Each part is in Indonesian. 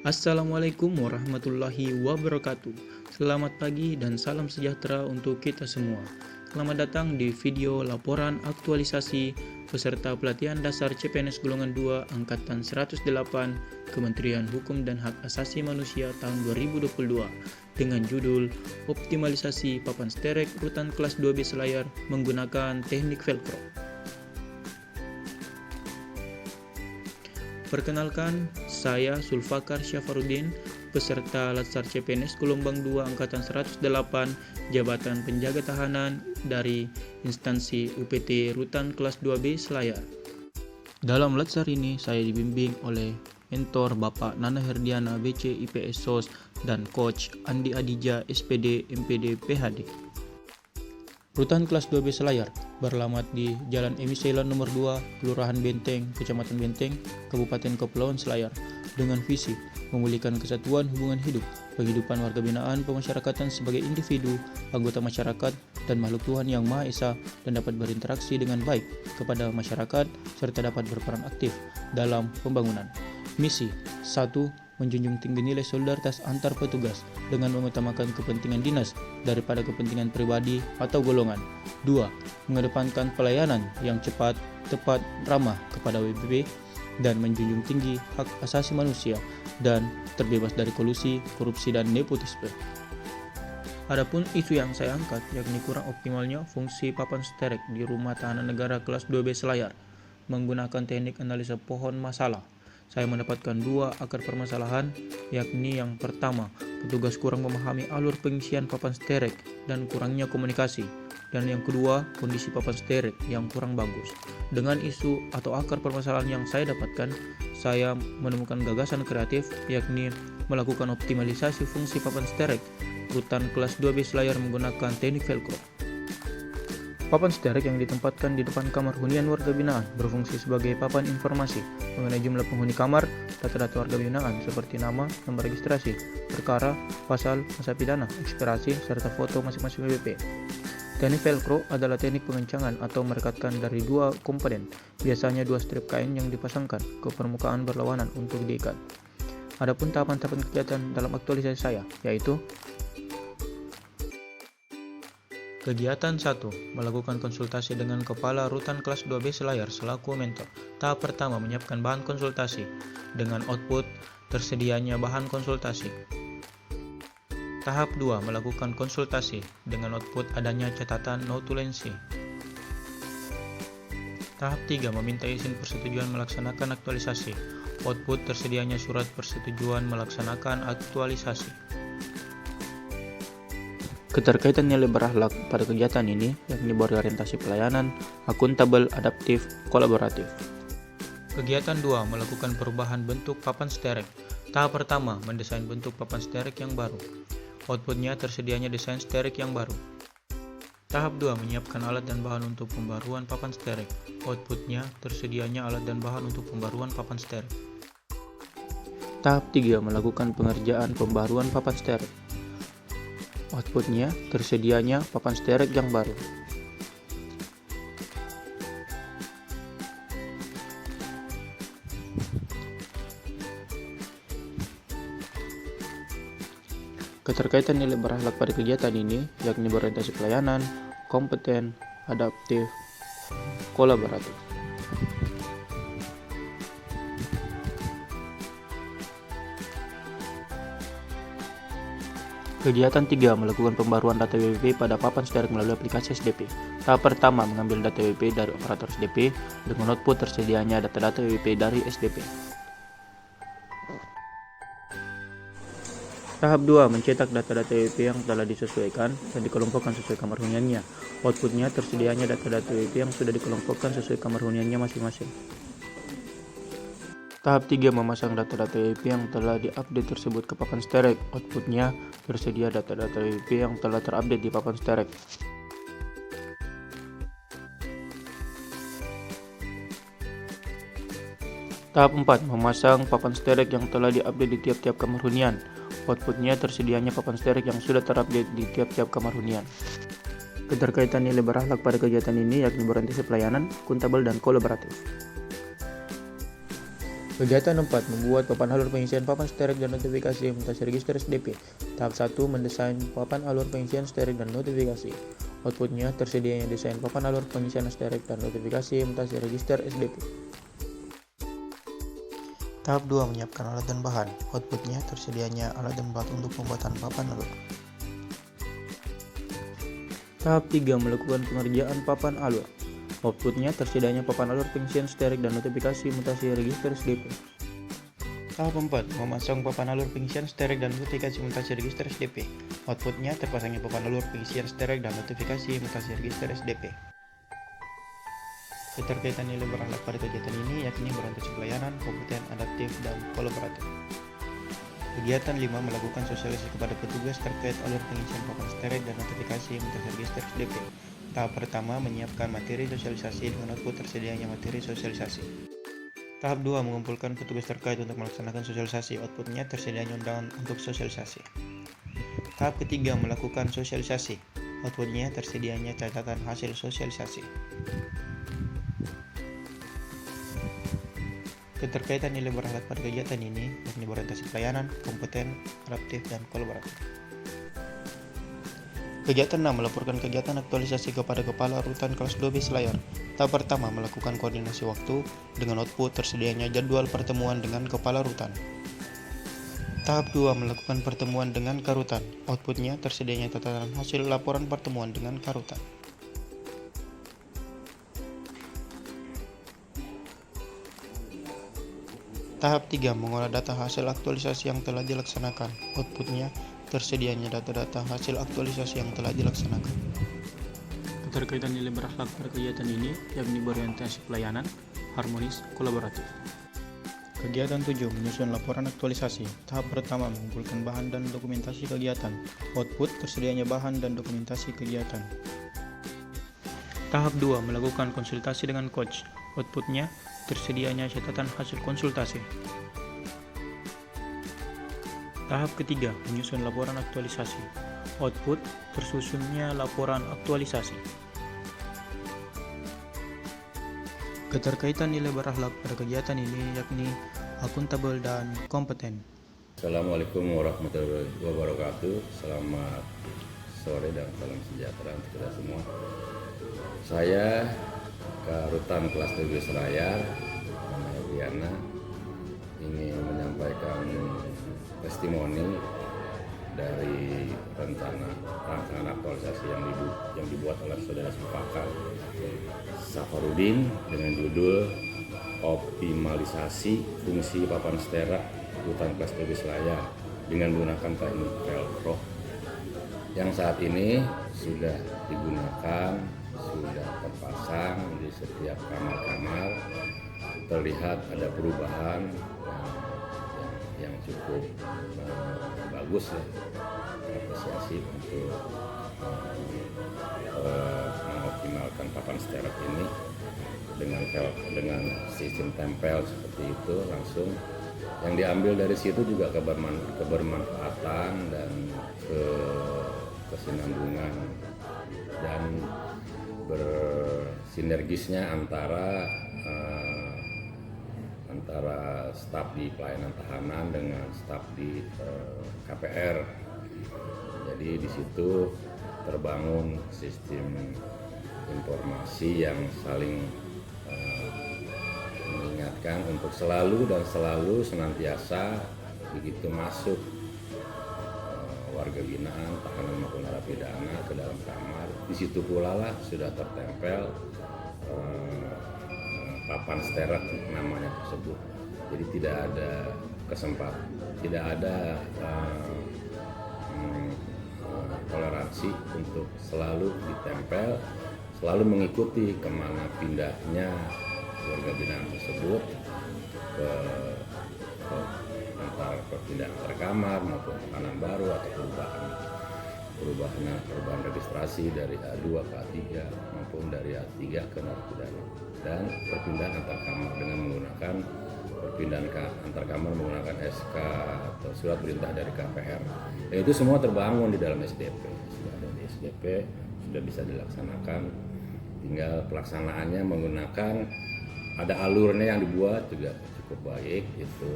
Assalamualaikum warahmatullahi wabarakatuh. Selamat pagi dan salam sejahtera untuk kita semua. Selamat datang di video laporan aktualisasi peserta pelatihan dasar CPNS golongan 2 angkatan 108 Kementerian Hukum dan Hak Asasi Manusia tahun 2022 dengan judul Optimalisasi Papan Sterek Rutan Kelas 2B Selayar menggunakan teknik Velcro. Perkenalkan, saya Sulfakar Syafaruddin, peserta Latsar CPNS Gelombang 2 Angkatan 108, Jabatan Penjaga Tahanan dari instansi UPT Rutan Kelas 2B Selayar. Dalam Latsar ini, saya dibimbing oleh mentor Bapak Nana Herdiana BC IPS SOS dan Coach Andi Adija SPD MPD PHD. Rutan Kelas 2B Selayar beralamat di Jalan Emi Ceylon nomor 2, Kelurahan Benteng, Kecamatan Benteng, Kabupaten Kepulauan Selayar, dengan visi memulihkan kesatuan hubungan hidup, penghidupan warga binaan pemasyarakatan sebagai individu, anggota masyarakat, dan makhluk Tuhan Yang Maha Esa dan dapat berinteraksi dengan baik kepada masyarakat serta dapat berperan aktif dalam pembangunan. Misi 1. Menjunjung tinggi nilai solidaritas antar petugas dengan mengutamakan kepentingan dinas daripada kepentingan pribadi atau golongan. 2. Mengedepankan pelayanan yang cepat, tepat, ramah kepada WPP dan menjunjung tinggi hak asasi manusia dan terbebas dari kolusi, korupsi, dan nepotisme. Adapun isu yang saya angkat yakni kurang optimalnya fungsi papan sterek di Rumah Tahanan Negara Kelas 2B Selayar menggunakan teknik analisa pohon masalah. Saya mendapatkan dua akar permasalahan, yakni yang pertama, petugas kurang memahami alur pengisian papan sterek dan kurangnya komunikasi, dan yang kedua, kondisi papan sterek yang kurang bagus. Dengan isu atau akar permasalahan yang saya dapatkan, saya menemukan gagasan kreatif, yakni melakukan optimalisasi fungsi papan sterek Rutan Kelas 2B Selayar menggunakan teknik Velcro. Papan sterek yang ditempatkan di depan kamar hunian warga binaan berfungsi sebagai papan informasi mengenai jumlah penghuni kamar, data-data warga binaan seperti nama, nomor registrasi, perkara, pasal, masa pidana, ekspirasi, serta foto masing-masing WPP. Teknik Velcro adalah teknik pengencangan atau merekatkan dari dua komponen, biasanya dua strip kain yang dipasangkan ke permukaan berlawanan untuk diikat. Adapun tahapan-tahapan kegiatan dalam aktualisasi saya, yaitu Kegiatan 1. Melakukan konsultasi dengan Kepala Rutan Kelas 2B Selayar selaku mentor. Tahap pertama, menyiapkan bahan konsultasi dengan output tersedianya bahan konsultasi. Tahap 2. Melakukan konsultasi dengan output adanya catatan notulensi. Tahap 3. Meminta izin persetujuan melaksanakan aktualisasi. Output tersedianya surat persetujuan melaksanakan aktualisasi. Keterkaitan nilai berakhlak pada kegiatan ini yakni berorientasi pelayanan, akuntabel, adaptif, kolaboratif. Kegiatan 2. Melakukan perubahan bentuk papan sterek. Tahap pertama, mendesain bentuk papan sterek yang baru. Outputnya tersedianya desain sterek yang baru. Tahap 2. Menyiapkan alat dan bahan untuk pembaruan papan sterek. Outputnya tersedianya alat dan bahan untuk pembaruan papan sterek. Tahap 3. Melakukan pengerjaan pembaruan papan sterek. Outputnya tersedianya papan sterek yang baru. Keterkaitan nilai berakhlak pada kegiatan ini yakni berorientasi pelayanan, kompeten, adaptif, kolaboratif. Kegiatan 3. Melakukan pembaruan data WPP pada papan sterek melalui aplikasi SDP. Tahap pertama, mengambil data WPP dari operator SDP dengan output tersedianya data-data WPP dari SDP. Tahap 2. Mencetak data-data WPP yang telah disesuaikan dan dikelompokkan sesuai kamar huniannya. Outputnya tersedianya data-data WPP yang sudah dikelompokkan sesuai kamar huniannya masing-masing. Tahap 3. Memasang data-data WPP yang telah diupdate tersebut ke papan sterek. Outputnya tersedia data-data WPP yang telah terupdate di papan sterek. Tahap 4. Memasang papan sterek yang telah diupdate di tiap-tiap kamar hunian. Outputnya tersedianya papan sterek yang sudah terupdate di tiap-tiap kamar hunian. Keterkaitan nilai berakhlak pada kegiatan ini yakni berorientasi pelayanan, akuntabel, dan kolaboratif. Kegiatan 4. Membuat papan alur pengisian papan sterik dan notifikasi mutasi register SDP. Tahap 1. Mendesain papan alur pengisian sterik dan notifikasi. Outputnya tersedianya desain papan alur pengisian sterik dan notifikasi mutasi register SDP. Tahap 2. Menyiapkan alat dan bahan. Outputnya tersedianya alat dan bahan untuk pembuatan papan alur. Tahap 3. Melakukan pengerjaan papan alur. Outputnya tersedianya papan alur pengisian sterik dan notifikasi mutasi register SDP. Tahap 4. Memasang papan alur pengisian sterik dan notifikasi mutasi register SDP. Outputnya terpasangnya papan alur pengisian sterik dan notifikasi mutasi register SDP. Keterkaitan nilai berangkat pada kegiatan ini yakni berorientasi pelayanan, kompeten, adaptif, dan kolaboratif. Kegiatan 5. Melakukan sosialisasi kepada petugas terkait alur pengisian papan sterik dan notifikasi mutasi register SDP. Tahap pertama, menyiapkan materi sosialisasi dengan output tersedianya materi sosialisasi. Tahap 2. Mengumpulkan petugas terkait untuk melaksanakan sosialisasi. Outputnya tersedianya undangan untuk sosialisasi. Tahap ketiga, melakukan sosialisasi. Outputnya tersedianya catatan hasil sosialisasi. Keterkaitan nilai berangkat pada kegiatan ini yakni berorientasi pelayanan, kompeten, adaptif, dan kolaboratif. Kegiatan 6. Melaporkan kegiatan aktualisasi kepada Kepala Rutan kelas 12 Selayar. Tahap pertama, melakukan koordinasi waktu dengan output tersedianya jadwal pertemuan dengan Kepala Rutan. Tahap 2. Melakukan pertemuan dengan Karutan. Outputnya tersedianya catatan hasil laporan pertemuan dengan Karutan. Tahap 3. Mengolah data hasil aktualisasi yang telah dilaksanakan. Outputnya tersedianya data-data hasil aktualisasi yang telah dilaksanakan. Keterkaitan nilai berakhlak pada kegiatan ini yakni berorientasi pelayanan, harmonis, kolaboratif. Kegiatan 7. Menyusun laporan aktualisasi. Tahap pertama, mengumpulkan bahan dan dokumentasi kegiatan. Output tersedianya bahan dan dokumentasi kegiatan. Tahap 2. Melakukan konsultasi dengan coach. Outputnya tersedianya catatan hasil konsultasi. Tahap ketiga, menyusun laporan aktualisasi. Output tersusunnya laporan aktualisasi. Keterkaitan nilai berakhlak pada kegiatan ini yakni akuntabel dan kompeten. Assalamualaikum warahmatullahi wabarakatuh. Selamat sore dan salam sejahtera untuk kita semua. Saya Karutan kelas 12 Selayar, namanya Diana, ingin menyampaikan testimoni dari rancangan aktualisasi yang dibuat oleh saudara Zulfakar Safarudin dengan judul optimalisasi fungsi papan sterak Rutan kelas 12 Selayar dengan menggunakan teknik velcro yang saat ini sudah digunakan, sudah terpasang di setiap kamar-kamar. Terlihat ada perubahan yang cukup bagus ya, apresiasi untuk mengoptimalkan papan sterak ini dengan sistem tempel seperti itu langsung. Yang diambil dari situ juga kebermanfaatan dan kesinambungan dan bersinergisnya antara staf di pelayanan tahanan dengan staf di KPR. Jadi di situ terbangun sistem informasi yang saling mengingatkan untuk selalu senantiasa begitu masuk warga binaan, tahanan maupun narapidana ke dalam kamar. Di situ pula lah sudah tertempel papan sterak namanya tersebut. Jadi tidak ada tidak ada toleransi untuk selalu ditempel, selalu mengikuti kemana pindahnya warga binaan tersebut ke perpindahan antar kamar maupun tahanan baru atau perubahan registrasi dari A2 ke A3 maupun dari A3 ke narapidana, dan perpindahan antar kamar dengan menggunakan SK atau surat perintah dari KPR. Dan itu semua terbangun di dalam SDP. Sudah ada di SDP, sudah bisa dilaksanakan. Tinggal pelaksanaannya menggunakan ada alurnya yang dibuat juga cukup baik. Itu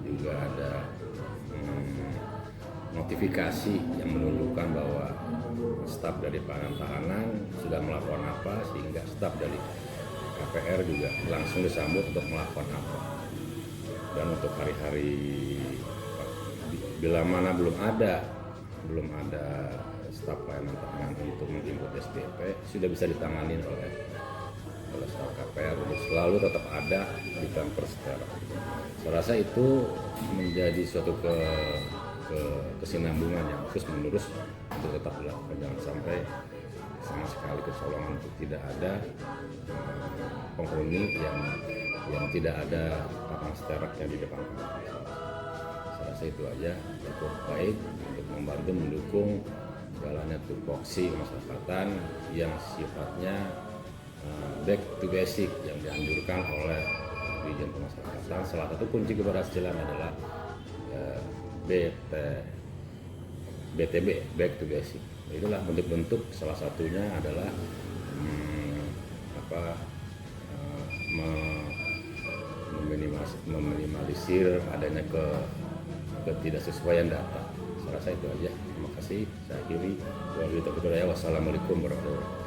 juga ada notifikasi yang menunjukkan bahwa staf dari tahanan sudah melakukan apa, sehingga staf dari KPR juga langsung disambut untuk melakukan apa. Dan untuk hari-hari bila mana belum ada staf pelayanan tahanan untuk menjemput STP, sudah bisa ditangani oleh staf KPR. Jadi selalu tetap ada di Pemprov Stereo. Saya rasa itu menjadi suatu kesinambungan yang terus menerus untuk tetap dilakukan. Jangan sampai sama sekali kecolongan untuk tidak ada penghuni yang tidak ada papan steraknya di depan. Saya rasa itu aja cukup baik untuk membantu mendukung jalannya tupoksi kemasyarakatan yang sifatnya back to basic yang dianjurkan oleh Dirjen Pemasyarakatan. Salah satu kunci keberhasilan adalah BTB, back to basic. Itulah bentuk-bentuk, salah satunya adalah meminimalisir adanya ketidaksesuaian data. Saya rasa itu aja. Terima kasih. Saya akhiri. Wassalamualaikum warahmatullahi wabarakatuh.